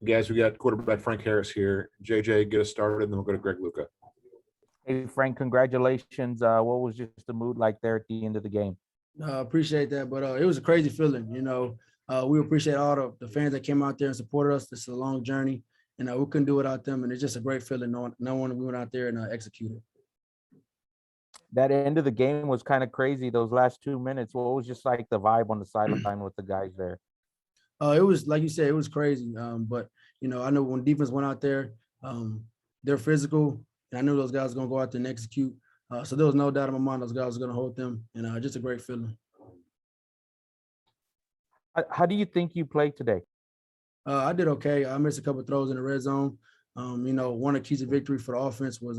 Guys, we got quarterback Frank Harris here. JJ, get us started, and then we'll go to Greg Luca. Hey, Frank, congratulations. What was just the mood like there at the end of the game? Appreciate that, but it was a crazy feeling. We appreciate all the fans that came out there and supported us. This is a long journey, and we couldn't do it without them. And it's just a great feeling knowing we went out there and executed. That end of the game was kind of crazy. Those last 2 minutes, what was just like the vibe on the sideline with the guys there? It was, like you said, it was crazy. But I know when defense went out there, they're physical, and I knew those guys were gonna go out there and execute. So there was no doubt in my mind those guys were gonna hold them, and just a great feeling. How do you think you played today? I did okay. I missed a couple of throws in the red zone. One of the keys to victory for the offense was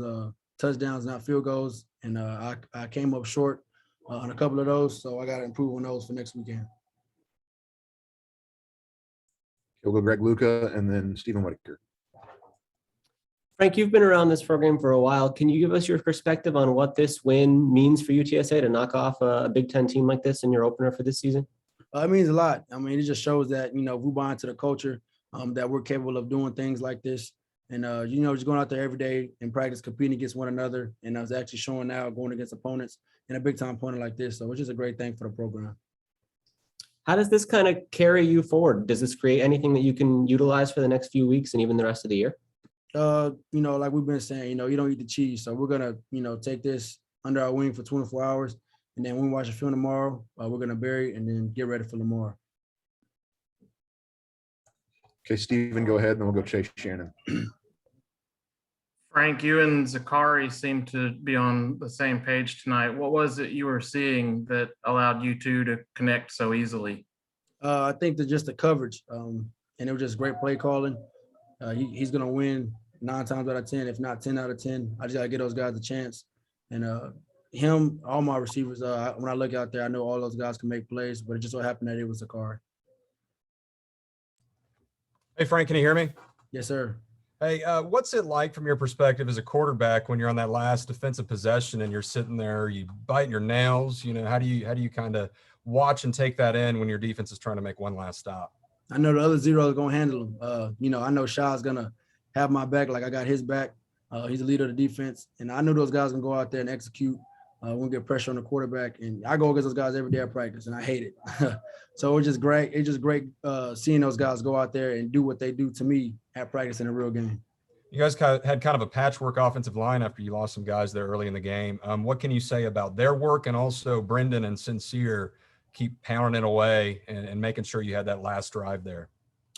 touchdowns, not field goals, and I came up short on a couple of those, so I got to improve on those for next weekend. We'll go Greg Luca and then Stephen Whitaker. Frank, you've been around this program for a while. Can you give us your perspective on what this win means for UTSA to knock off a Big Ten team like this in your opener for this season? It means a lot. I mean, it just shows that, if we buy into the culture, that we're capable of doing things like this. And, just going out there every day and practice, competing against one another. And I was actually showing now going against opponents in a big-time opponent like this. So it's just a great thing for the program. How does this kind of carry you forward? Does this create anything that you can utilize for the next few weeks and even the rest of the year? Like we've been saying, you don't eat the cheese. So we're going to, take this under our wing for 24 hours. And then when we watch the film tomorrow, we're going to bury it and then get ready for tomorrow. Okay, Stephen, go ahead, and then we'll go Chase Shannon. Frank, you and Zakari seem to be on the same page tonight. What was it you were seeing that allowed you two to connect so easily? I think that just the coverage, and it was just great play calling. He's going to win 9 times out of 10, if not 10 out of 10. I just got to get those guys a chance. And him, all my receivers, when I look out there, I know all those guys can make plays, but it just so happened that it was Zakari. Hey, Frank, can you hear me? Yes, sir. Hey, what's it like from your perspective as a quarterback when you're on that last defensive possession and you're sitting there, you biting your nails? How do you kind of watch and take that in when your defense is trying to make one last stop? I know the other zero is going to handle him. I know Shaw's going to have my back like I got his back. He's the leader of the defense, and I knew those guys can go out there and execute. We'll get pressure on the quarterback, and I go against those guys every day at practice, and I hate it. So it was just great. It's just great seeing those guys go out there and do what they do to me at practice in a real game. You guys had kind of a patchwork offensive line after you lost some guys there early in the game. What can you say about their work, and also Brendan and Sincere keep pounding it away and making sure you had that last drive there?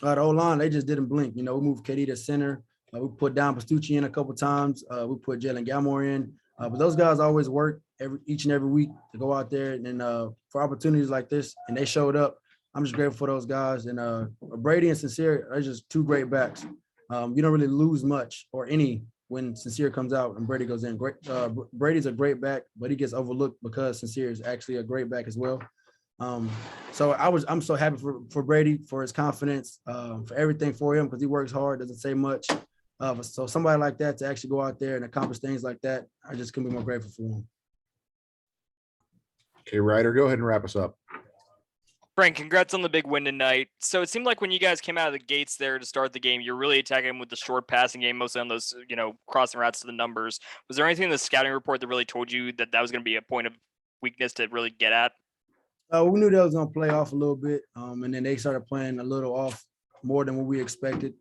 The O-line, they just didn't blink. We moved KD to center. We put down Pastucci in a couple times. We put Jalen Galmore in. But those guys always work each and every week to go out there and for opportunities like this, and they showed up. I'm just grateful for those guys. And Brady and Sincere are just 2 great backs. You don't really lose much or any when Sincere comes out and Brady goes in. Brady's a great back, but he gets overlooked because Sincere is actually a great back as well. So I'm so happy for Brady, for his confidence, for everything for him, because he works hard, doesn't say much. So somebody like that to actually go out there and accomplish things like that, I just couldn't be more grateful for him. Okay, Ryder, go ahead and wrap us up. Frank, congrats on the big win tonight. So it seemed like when you guys came out of the gates there to start the game, you're really attacking with the short passing game, mostly on those, crossing routes to the numbers. Was there anything in the scouting report that really told you that was going to be a point of weakness to really get at? We knew they was going to play off a little bit, and then they started playing a little off more than what we expected.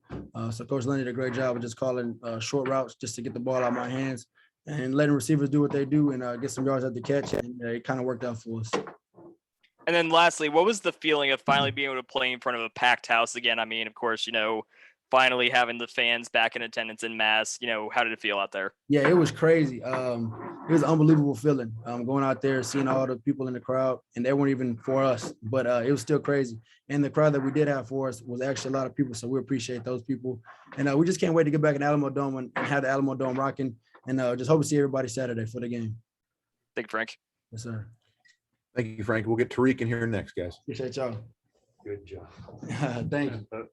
So Coach Lenny did a great job of just calling short routes just to get the ball out of my hands and letting receivers do what they do and get some yards at the catch, and it kind of worked out for us. And then lastly, what was the feeling of finally being able to play in front of a packed house again? I mean, of course, finally having the fans back in attendance in mass, how did it feel out there? Yeah, it was crazy. It was an unbelievable feeling going out there, seeing all the people in the crowd, and they weren't even for us, but it was still crazy. And the crowd that we did have for us was actually a lot of people, so we appreciate those people. And we just can't wait to get back in Alamo Dome and have the Alamo Dome rocking, and just hope to see everybody Saturday for the game. Thank you, Frank. Yes, sir. Thank you, Frank. We'll get Tariq in here next, guys. Appreciate y'all. Good job. Thank you.